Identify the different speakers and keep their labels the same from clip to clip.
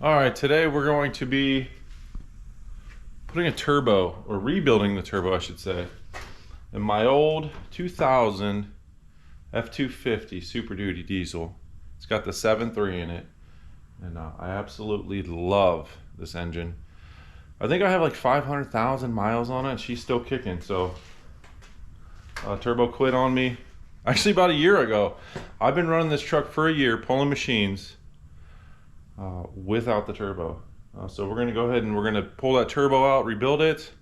Speaker 1: All right, today we're going to be putting a turbo, or rebuilding the turbo I should say, in my old 2000 f250 Super Duty diesel. It's got the 7.3 in it, and I absolutely love this engine. I think I have like 500,000 miles on it, and she's still kicking. So turbo quit on me actually about a year ago. I've been running this truck for a year, pulling machines without the turbo. So we're going to go ahead and we're going to pull that turbo out, rebuild it.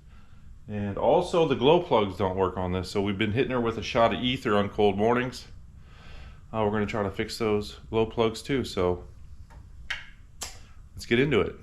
Speaker 1: And also the glow plugs don't work on this, so we've been hitting her with a shot of ether on cold mornings. We're going to try to fix those glow plugs too, so let's get into it.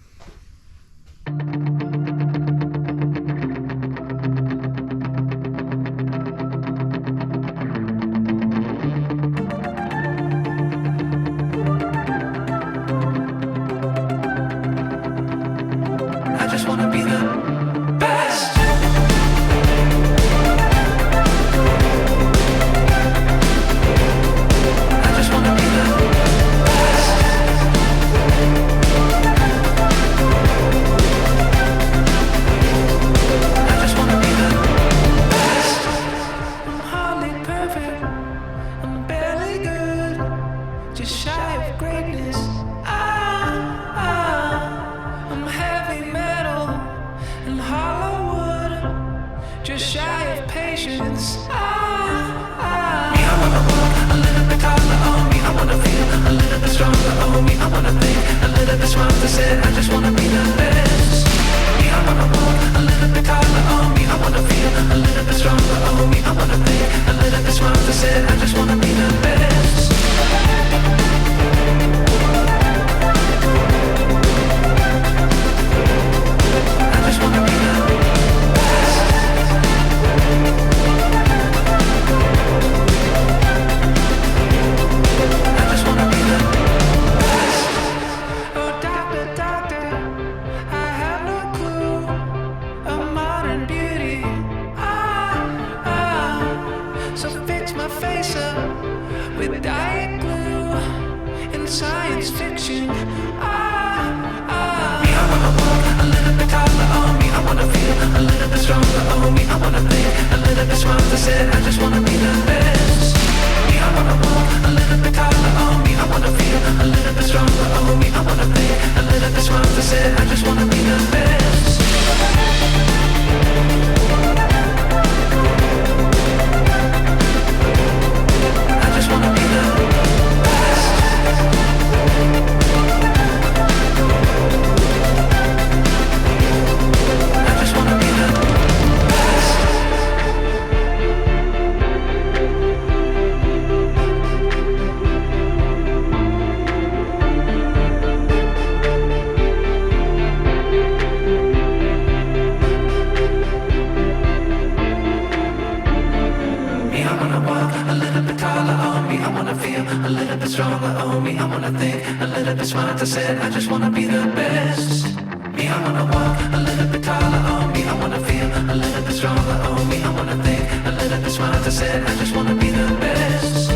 Speaker 2: I just wanna be the best. Me, I wanna walk a little bit taller on me. I wanna feel a little bit stronger on me. I wanna think a little bit smarter. Said I just wanna be the best.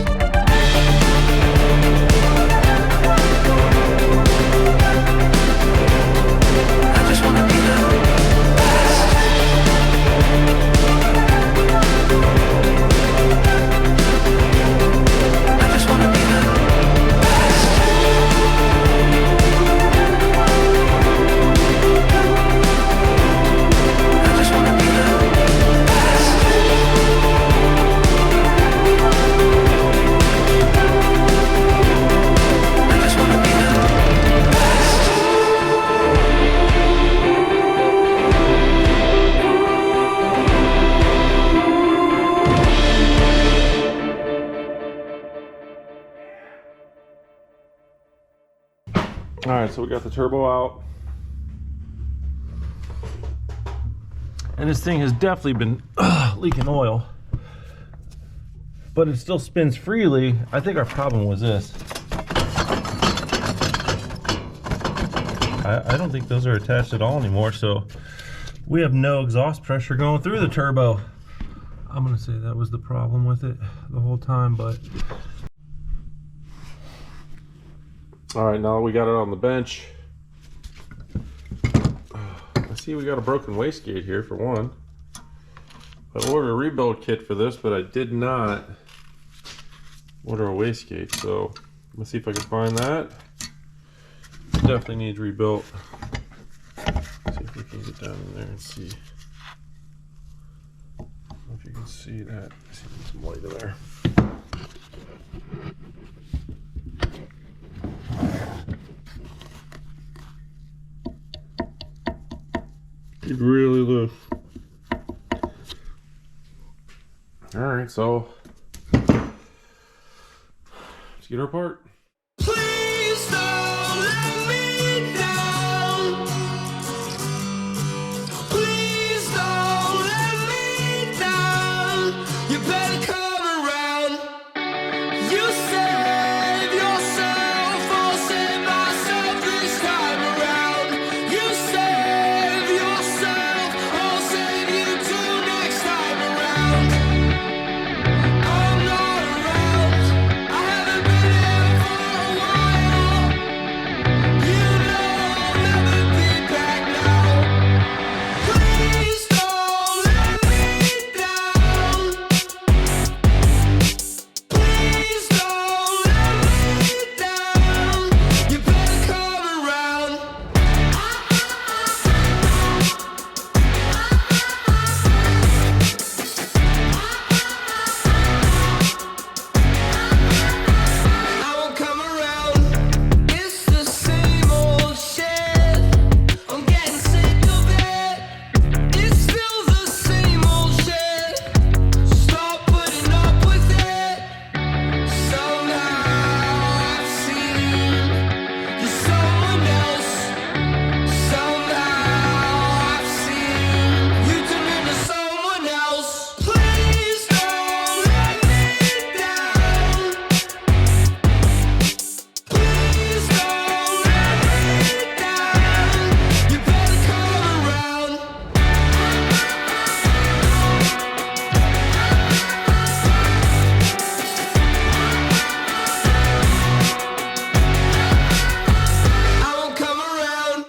Speaker 2: I just wanna be the best. I just wanna be the best.
Speaker 1: All right, so we got the turbo out. And this thing has definitely been leaking oil, but it still spins freely. I think our problem was this. I don't think those are attached at all anymore, so we have no exhaust pressure going through the turbo. I'm gonna say that was the problem with it the whole time, but all right, now we got it on the bench. see we got a broken wastegate here for one. I ordered a rebuild kit for this, but I did not order a wastegate. So let's see if I can find that. Definitely needs rebuilt. Let's see if we can get down in there and see. I don't know if you can see that. I see some light in there. It's really loose. Alright, so let's get her apart.
Speaker 2: Please don't let me down. Please don't let me down. You better come around. You save yourself, I'll save myself this time around. You save yourself, I'll save you too next time around. I'm not around. I haven't been here for a while. You know I'll never be back now. Please don't let me down. Please don't let me down. You better come around. I won't come around. It's the same old shit. I'm getting sick of it. It's still the same old shit. Stop putting up with it. Somehow I've seen you're someone else. Somehow I've seen you turn into someone else. Please don't let me down. Please don't let me down. You better come around. I won't come around.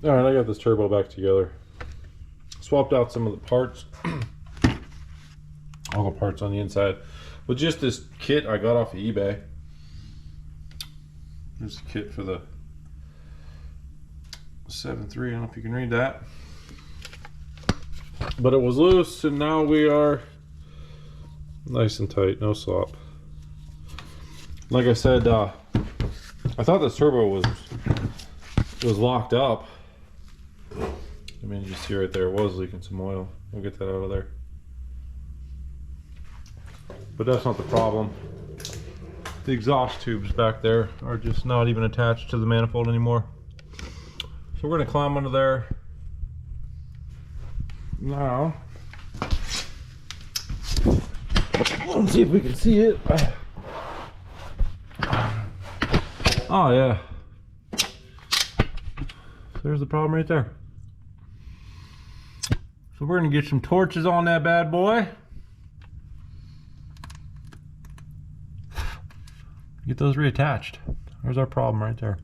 Speaker 1: Alright, I got this turbo back together. Swapped out some of the parts. All the parts on the inside. With just this kit I got off of eBay. There's a kit for the 7.3. I don't know if you can read that. But it was loose, and now we are nice and tight, no slop. Like I said, I thought this turbo was locked up. I mean, you see right there, it was leaking some oil. We'll get that out of there. But that's not the problem. The exhaust tubes back there are just not even attached to the manifold anymore. So we're gonna climb under there now. Let's see if we can see it. Oh yeah. There's the problem right there. So we're gonna get some torches on that bad boy. Get those reattached. There's our problem right there.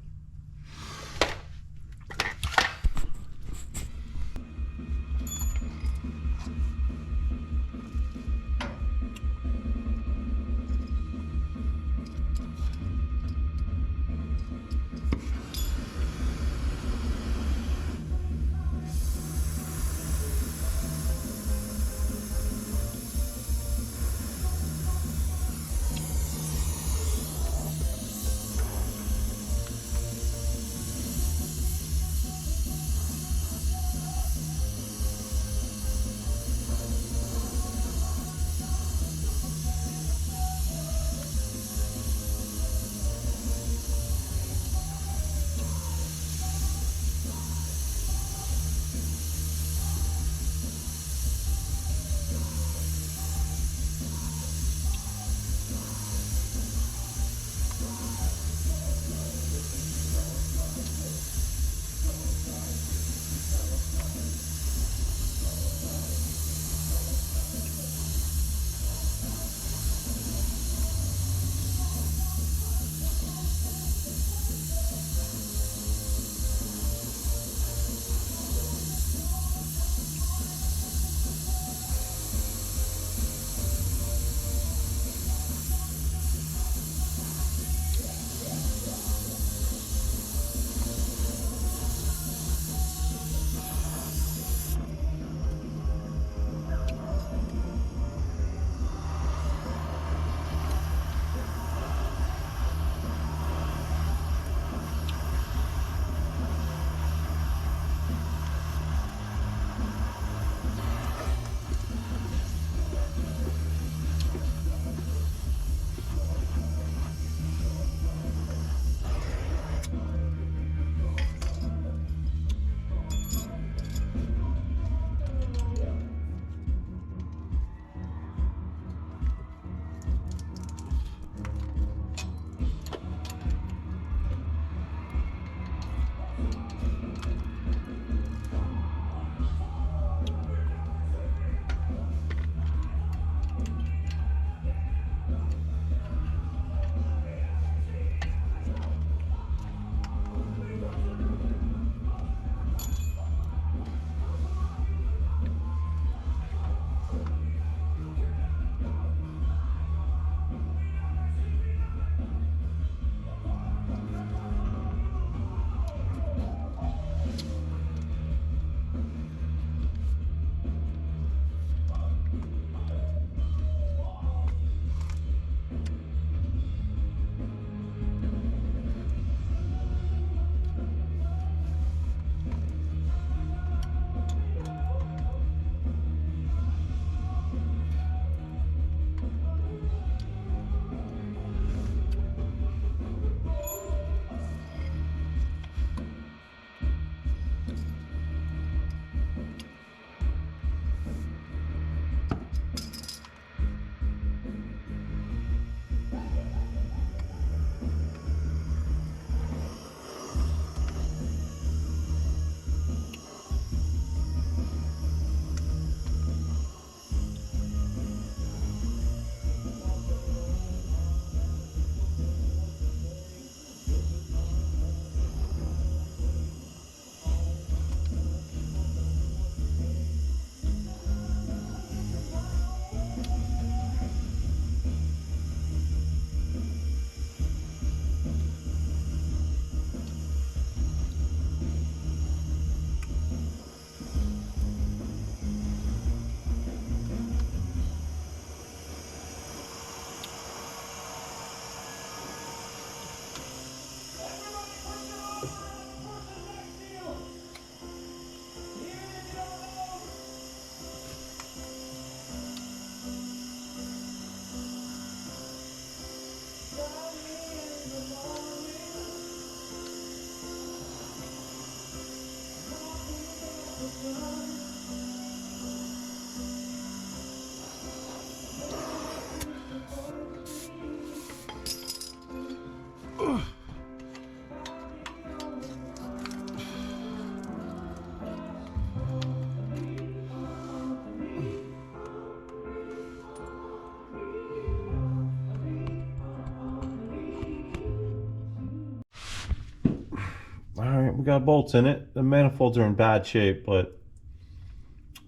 Speaker 1: right, we got bolts in it. The manifolds are in bad shape, but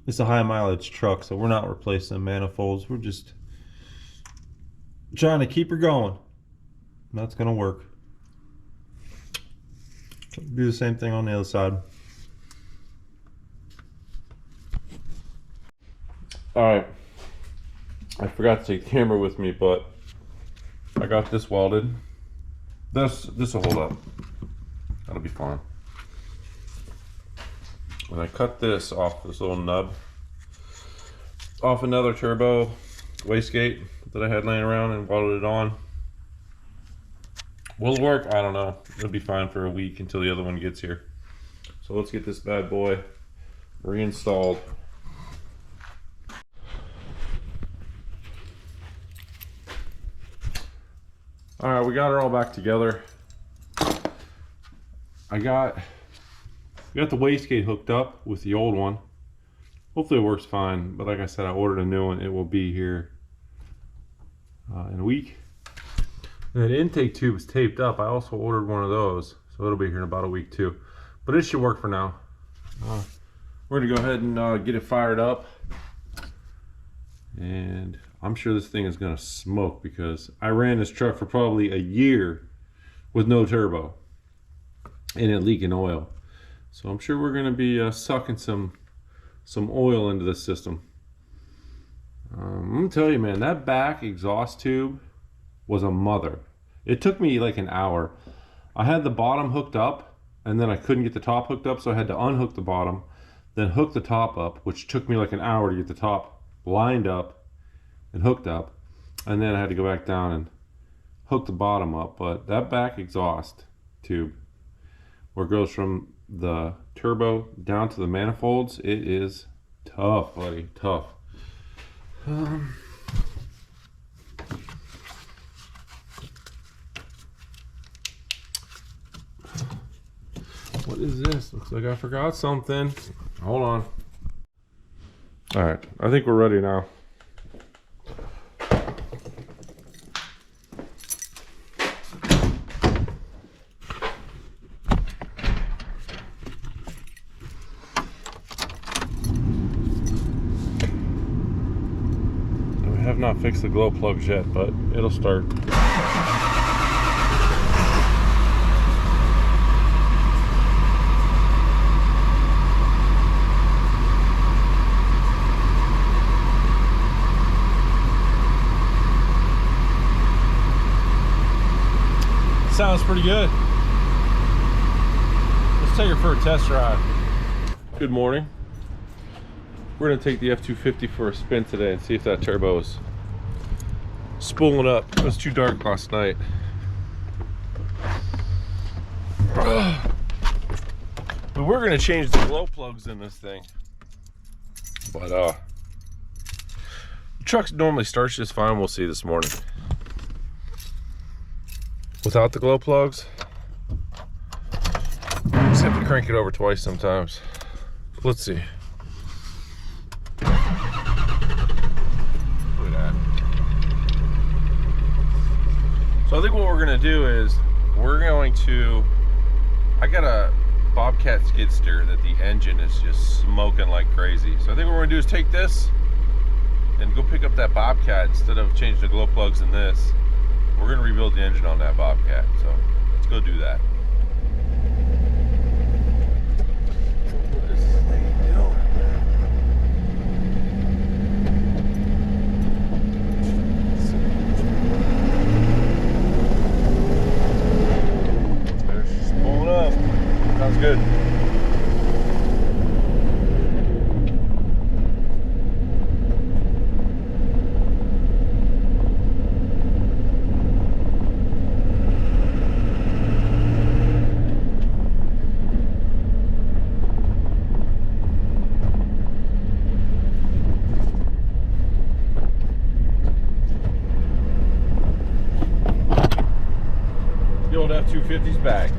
Speaker 1: it's a high mileage truck, so we're not replacing the manifolds. We're just trying to keep her going. And that's gonna work. Do the same thing on the other side. Alright, I forgot to take the camera with me, but I got this welded. This will hold up. That'll be fine. When I cut this off this little nub, off another turbo wastegate that I had laying around and welded it on. Will it work? I don't know. It'll be fine for a week until the other one gets here. So let's get this bad boy reinstalled. Alright, we got her all back together. We got the wastegate hooked up with the old one. Hopefully it works fine, but like I said, I ordered a new one. It will be here in a week. And that intake tube is taped up. I also ordered one of those, so it'll be here in about a week too. But it should work for now. We're gonna go ahead and get it fired up. And I'm sure this thing is gonna smoke because I ran this truck for probably a year with no turbo and it leaking oil. So I'm sure we're gonna be sucking some oil into this system. I'm gonna tell you, man, that back exhaust tube was a mother. It took me like an hour. I had the bottom hooked up and then I couldn't get the top hooked up, so I had to unhook the bottom, then hook the top up, which took me like an hour to get the top lined up and hooked up, and then I had to go back down and hook the bottom up. But that back exhaust tube, where it goes from the turbo down to the manifolds, it is tough, buddy, tough. What is this? Looks like I forgot something. Hold on. All right, I think we're ready now. We have not fixed the glow plugs yet, but it'll start. Sounds pretty good. Let's take her for a test ride. Good morning. We're gonna take the F250 for a spin today and see if that turbo is spooling up. It was too dark last night. But we're gonna change the glow plugs in this thing. But the truck normally starts just fine. We'll see this morning. Without the glow plugs, just have to crank it over twice sometimes. Let's see. Look at that. So I think what we're gonna do is I got a Bobcat skid steer that the engine is just smoking like crazy. So I think what we're gonna do is take this and go pick up that Bobcat instead of changing the glow plugs in this. We're gonna rebuild the engine on that Bobcat, so let's go do that. What is this thing doing? There, she's pulling up. Sounds good. The old F250's back.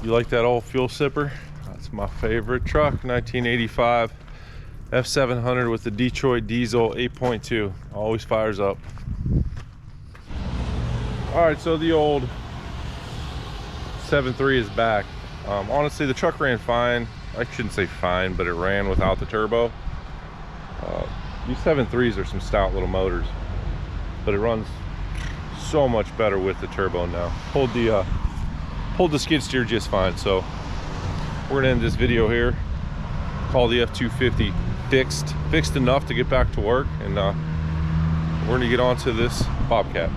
Speaker 1: You like that old fuel sipper? That's my favorite truck. 1985 F700 with the Detroit diesel 8.2. Always fires up. All right, so the old 7.3 is back. Honestly, the truck ran fine. I shouldn't say fine, but it ran without the turbo. These 7.3s are some stout little motors, but it runs so much better with the turbo now. Pulled the skid steer just fine. So we're gonna end this video here. Call the F250 fixed enough to get back to work, and we're gonna get on to this Bobcat.